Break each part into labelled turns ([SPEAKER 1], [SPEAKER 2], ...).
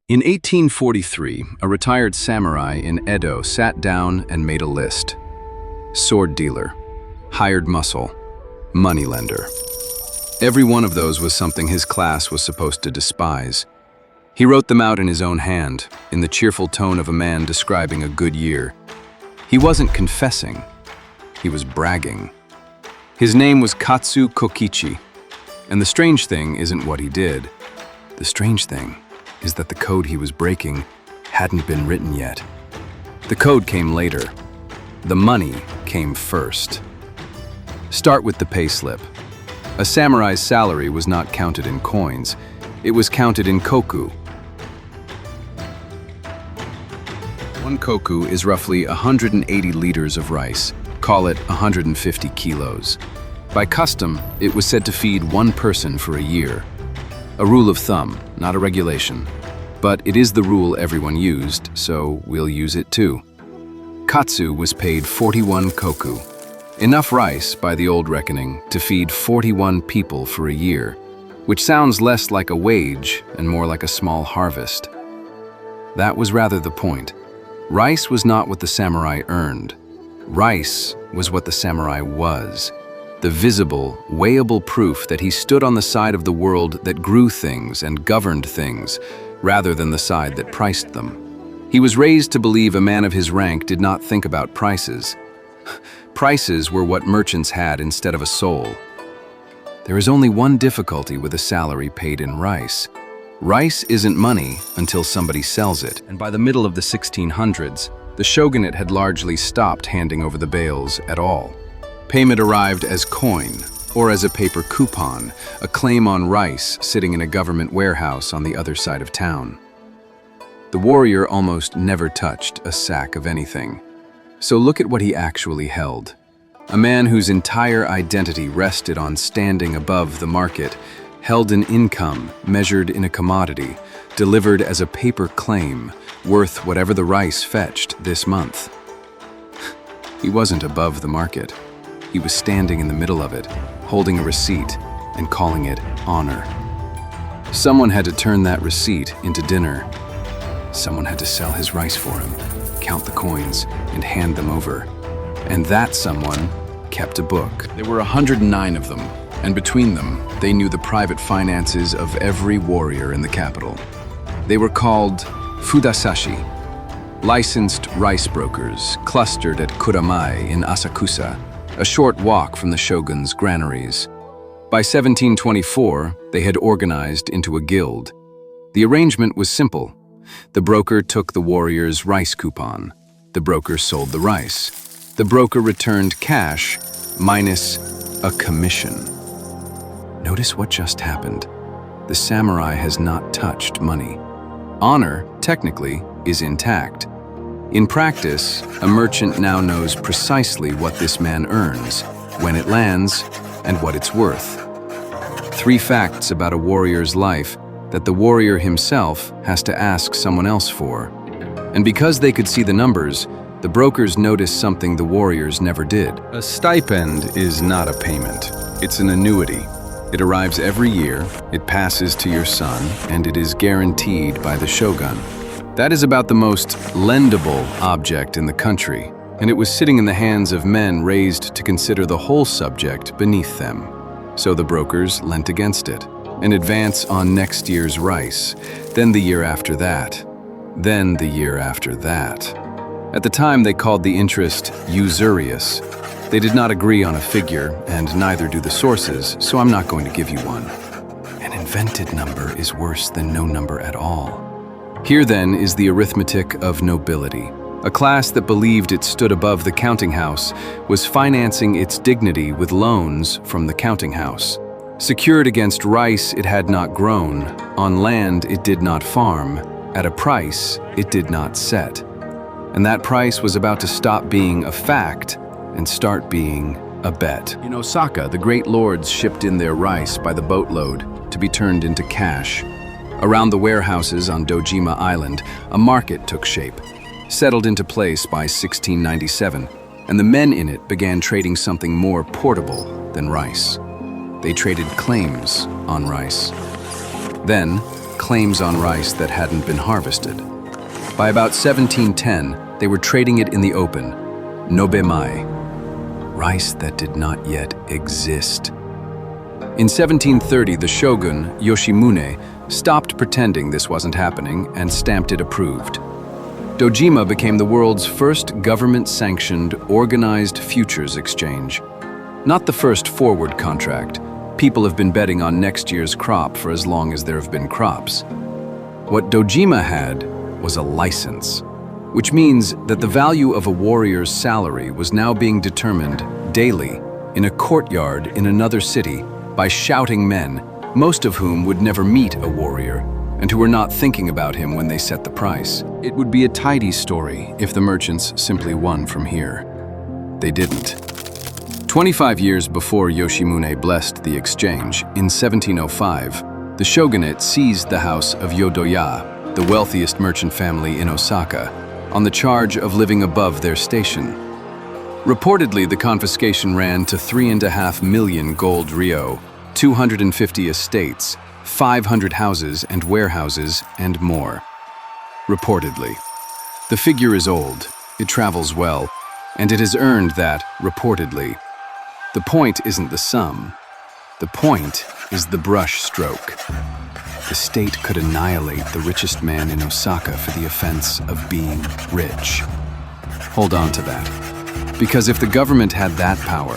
[SPEAKER 1] In 1843, a retired samurai in Edo sat down and made a list. Sword dealer, hired muscle, moneylender. Every one of those was something his class was supposed to despise. He wrote them out in his own hand, in the cheerful tone of a man describing a good year. He wasn't confessing, he was bragging. His name was Katsu Kokichi, and the strange thing isn't what he did. The strange thing is that the code he was breaking hadn't been written yet. The code came later. The money came first. Start with the payslip. A samurai's salary was not counted in coins. It was counted in koku. One koku is roughly 180 liters of rice. Call it 150 kilos. By custom, it was said to feed one person for a year. A rule of thumb, not a regulation. But it is the rule everyone used, so we'll use it too. Katsu was paid 41 koku. Enough rice, by the old reckoning, to feed 41 people for a year, which sounds less like a wage and more like a small harvest. That was rather the point. Rice was not what the samurai earned. Rice was what the samurai was. The visible, weighable proof that he stood on the side of the world that grew things and governed things, rather than the side that priced them. He was raised to believe a man of his rank did not think about prices. Prices were what merchants had instead of a soul. There is only one difficulty with a salary paid in rice. Rice isn't money until somebody sells it, and by the middle of the 1600s, the shogunate had largely stopped handing over the bales at all. Payment arrived as coin, or as a paper coupon, a claim on rice sitting in a government warehouse on the other side of town. The warrior almost never touched a sack of anything. So look at what he actually held. A man whose entire identity rested on standing above the market, held an income measured in a commodity, delivered as a paper claim, worth whatever the rice fetched this month. He wasn't above the market. He was standing in the middle of it, holding a receipt and calling it honor. Someone had to turn that receipt into dinner. Someone had to sell his rice for him, count the coins, and hand them over. And that someone kept a book. There were 109 of them, and between them, they knew the private finances of every warrior in the capital. They were called fudasashi, licensed rice brokers clustered at Kuramae in Asakusa, a short walk from the shogun's granaries. By 1724, they had organized into a guild. The arrangement was simple. The broker took the warrior's rice coupon. The broker sold the rice. The broker returned cash minus a commission. Notice what just happened. The samurai has not touched money. Honor, technically, is intact. In practice, a merchant now knows precisely what this man earns, when it lands, and what it's worth. 3 facts about a warrior's life that the warrior himself has to ask someone else for. And because they could see the numbers, the brokers noticed something the warriors never did. A stipend is not a payment. It's an annuity. It arrives every year, it passes to your son, and it is guaranteed by the shogun. That is about the most lendable object in the country, and it was sitting in the hands of men raised to consider the whole subject beneath them. So the brokers lent against it, an advance on next year's rice, then the year after that, then the year after that. At the time, they called the interest usurious. They did not agree on a figure, and neither do the sources, so I'm not going to give you one. An invented number is worse than no number at all. Here then is the arithmetic of nobility. A class that believed it stood above the counting house was financing its dignity with loans from the counting house. Secured against rice it had not grown, on land it did not farm, at a price it did not set. And that price was about to stop being a fact and start being a bet. In Osaka, the great lords shipped in their rice by the boatload to be turned into cash. Around the warehouses on Dōjima Island, a market took shape, settled into place by 1697, and the men in it began trading something more portable than rice. They traded claims on rice. Then, claims on rice that hadn't been harvested. By about 1710, they were trading it in the open, nobility, rice that did not yet exist. In 1730, the shogun, Yoshimune, stopped pretending this wasn't happening and stamped it approved. Dōjima became the world's first government-sanctioned, organized futures exchange. Not the first forward contract. People have been betting on next year's crop for as long as there have been crops. What Dōjima had was a license, which means that the value of a warrior's salary was now being determined daily in a courtyard in another city by shouting men, most of whom would never meet a warrior and who were not thinking about him when they set the price. It would be a tidy story if the merchants simply won from here. They didn't. 25 years before Yoshimune blessed the exchange, in 1705, the shogunate seized the house of Yodoya, the wealthiest merchant family in Osaka, on the charge of living above their station. Reportedly, the confiscation ran to 3.5 million gold ryo, 250 estates, 500 houses and warehouses, and more. Reportedly. The figure is old, it travels well, and it has earned that, reportedly. The point isn't the sum. The point is the brush stroke. The state could annihilate the richest man in Osaka for the offense of being rich. Hold on to that. Because if the government had that power,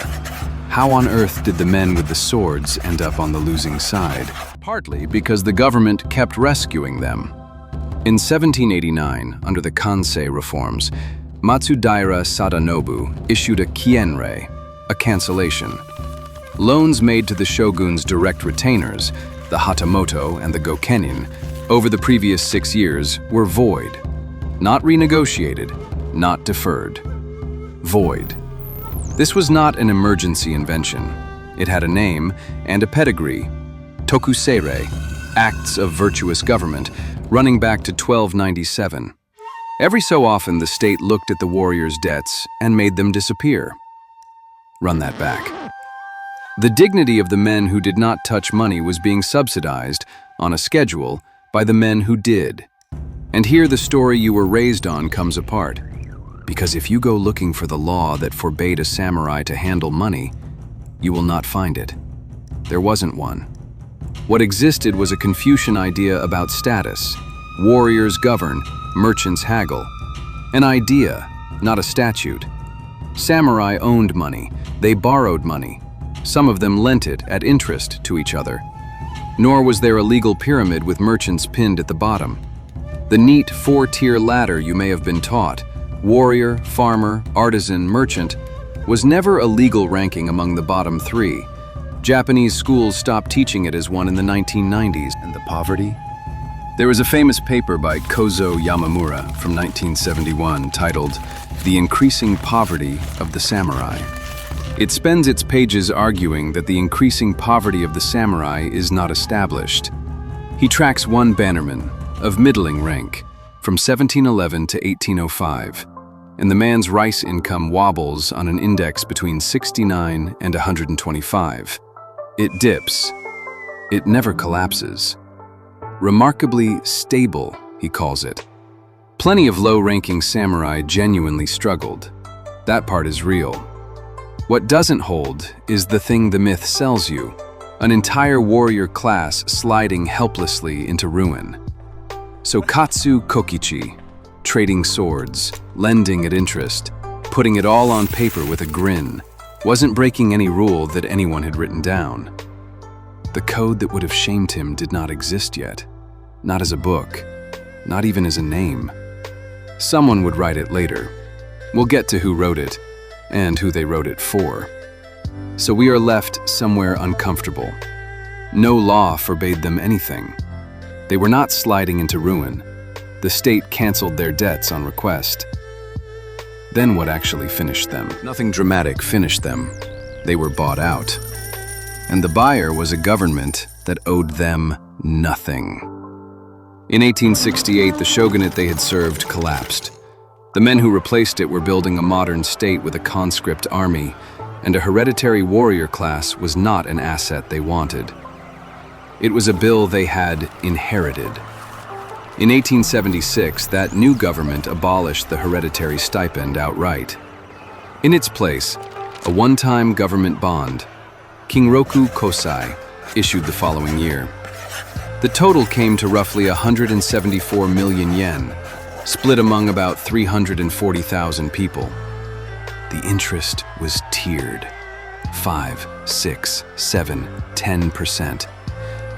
[SPEAKER 1] how on earth did the men with the swords end up on the losing side? Partly because the government kept rescuing them. In 1789, under the Kansei reforms, Matsudaira Sadanobu issued a kienrei, a cancellation. Loans made to the shogun's direct retainers, the Hatamoto and the Gokenin, over the previous 6 years were void. Not renegotiated, not deferred. Void. This was not an emergency invention. It had a name and a pedigree. Tokuseirei, Acts of Virtuous Government, running back to 1297. Every so often the state looked at the warriors' debts and made them disappear. Run that back. The dignity of the men who did not touch money was being subsidized, on a schedule, by the men who did. And here the story you were raised on comes apart. Because if you go looking for the law that forbade a samurai to handle money, you will not find it. There wasn't one. What existed was a Confucian idea about status. Warriors govern, merchants haggle. An idea, not a statute. Samurai owned money. They borrowed money. Some of them lent it at interest to each other. Nor was there a legal pyramid with merchants pinned at the bottom. The neat 4-tier ladder you may have been taught, warrior, farmer, artisan, merchant, was never a legal ranking among the bottom 3. Japanese schools stopped teaching it as one in the 1990s. And the poverty? There was a famous paper by Kozo Yamamura from 1971 titled "The Increasing Poverty of the Samurai." It spends its pages arguing that the increasing poverty of the samurai is not established. He tracks one bannerman, of middling rank, from 1711 to 1805, and the man's rice income wobbles on an index between 69 and 125. It dips. It never collapses. Remarkably stable, he calls it. Plenty of low-ranking samurai genuinely struggled. That part is real. What doesn't hold is the thing the myth sells you, an entire warrior class sliding helplessly into ruin. So Katsu Kokichi, trading swords, lending at interest, putting it all on paper with a grin, wasn't breaking any rule that anyone had written down. The code that would have shamed him did not exist yet, not as a book, not even as a name. Someone would write it later. We'll get to who wrote it, and who they wrote it for. So we are left somewhere uncomfortable. No law forbade them anything. They were not sliding into ruin. The state canceled their debts on request. Then what actually finished them? Nothing dramatic finished them. They were bought out. And the buyer was a government that owed them nothing. In 1868, the shogunate they had served collapsed. The men who replaced it were building a modern state with a conscript army, and a hereditary warrior class was not an asset they wanted. It was a bill they had inherited. In 1876, that new government abolished the hereditary stipend outright. In its place, a one-time government bond, Kinroku Kosai, issued the following year. The total came to roughly 174 million yen, split among about 340,000 people. The interest was tiered, 5, 6, 7, 10%.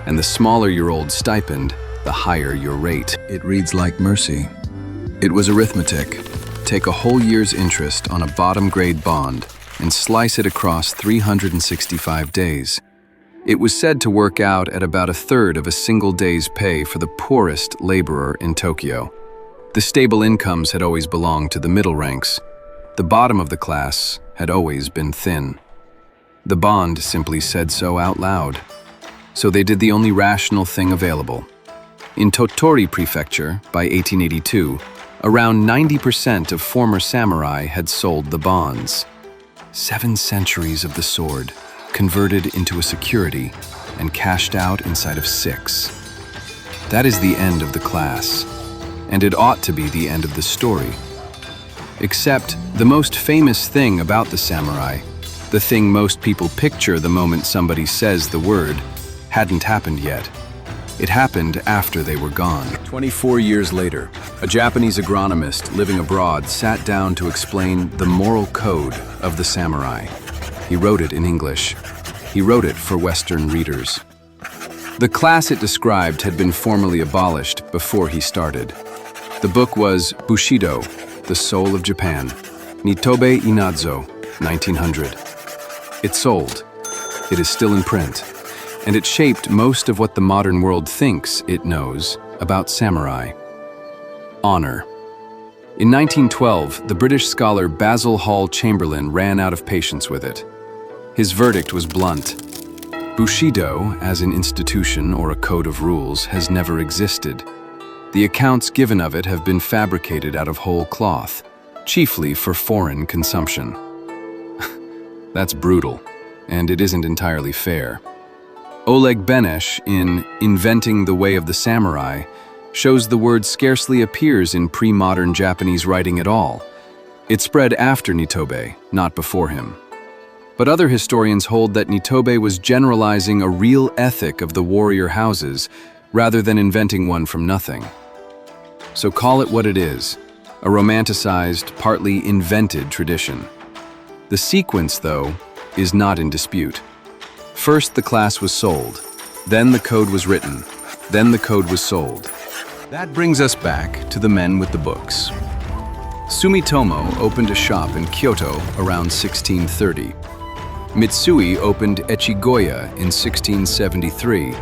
[SPEAKER 1] And the smaller your old stipend, the higher your rate. It reads like mercy. It was arithmetic. Take a whole year's interest on a bottom-grade bond and slice it across 365 days. It was said to work out at about a third of a single day's pay for the poorest laborer in Tokyo. The stable incomes had always belonged to the middle ranks. The bottom of the class had always been thin. The bond simply said so out loud. So they did the only rational thing available. In Tottori Prefecture, by 1882, around 90% of former samurai had sold the bonds. 7 centuries of the sword, converted into a security and cashed out inside of 6. That is the end of the class, and it ought to be the end of the story. Except the most famous thing about the samurai, the thing most people picture the moment somebody says the word, hadn't happened yet. It happened after they were gone. 24 years later, a Japanese agronomist living abroad sat down to explain the moral code of the samurai. He wrote it in English. He wrote it for Western readers. The class it described had been formally abolished before he started. The book was Bushido, The Soul of Japan, Nitobe Inazo, 1900. It sold. It is still in print. And it shaped most of what the modern world thinks it knows about samurai. Honor. In 1912, the British scholar Basil Hall Chamberlain ran out of patience with it. His verdict was blunt. Bushido, as an institution or a code of rules, has never existed. The accounts given of it have been fabricated out of whole cloth, chiefly for foreign consumption. That's brutal, and it isn't entirely fair. Oleg Benesch, in Inventing the Way of the Samurai, shows the word scarcely appears in pre-modern Japanese writing at all. It spread after Nitobe, not before him. But other historians hold that Nitobe was generalizing a real ethic of the warrior houses rather than inventing one from nothing. So call it what it is, a romanticized, partly invented tradition. The sequence, though, is not in dispute. First, the class was sold. Then the code was written. Then the code was sold. That brings us back to the men with the books. Sumitomo opened a shop in Kyoto around 1630. Mitsui opened Echigoya in 1673,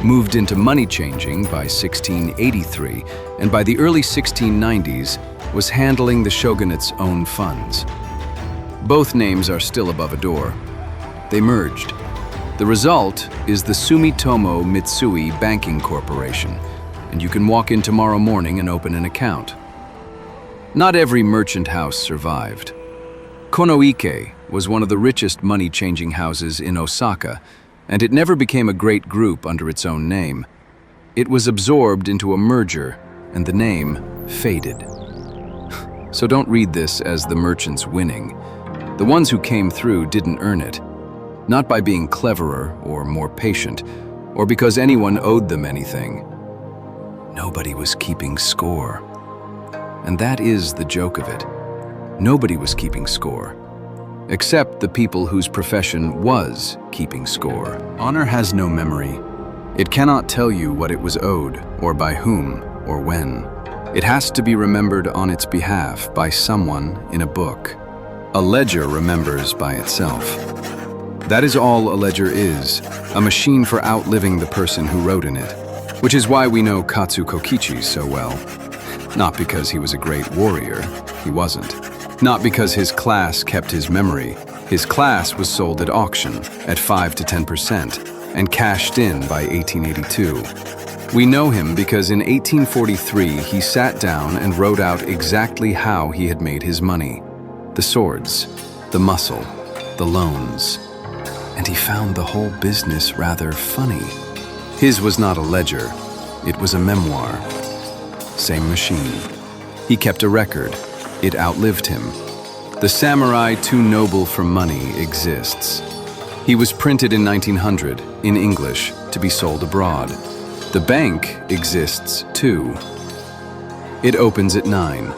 [SPEAKER 1] moved into money changing by 1683, and by the early 1690s was handling the shogunate's own funds. Both names are still above a door. They merged. The result is the Sumitomo Mitsui Banking Corporation, and you can walk in tomorrow morning and open an account. Not every merchant house survived. Konoike was one of the richest money-changing houses in Osaka, and it never became a great group under its own name. It was absorbed into a merger, and the name faded. So don't read this as the merchants winning. The ones who came through didn't earn it. Not by being cleverer or more patient, or because anyone owed them anything. Nobody was keeping score. And that is the joke of it. Nobody was keeping score, except the people whose profession was keeping score. Honor has no memory. It cannot tell you what it was owed, or by whom, or when. It has to be remembered on its behalf by someone in a book. A ledger remembers by itself. That is all a ledger is, a machine for outliving the person who wrote in it, which is why we know Katsu Kokichi so well. Not because he was a great warrior, he wasn't. Not because his class kept his memory. His class was sold at auction at 5 to 10% and cashed in by 1882. We know him because in 1843 he sat down and wrote out exactly how he had made his money. The swords, the muscle, the loans. And he found the whole business rather funny. His was not a ledger, it was a memoir. Same machine. He kept a record. It outlived him. The samurai too noble for money exists. He was printed in 1900, in English, to be sold abroad. The bank exists too. It opens at 9.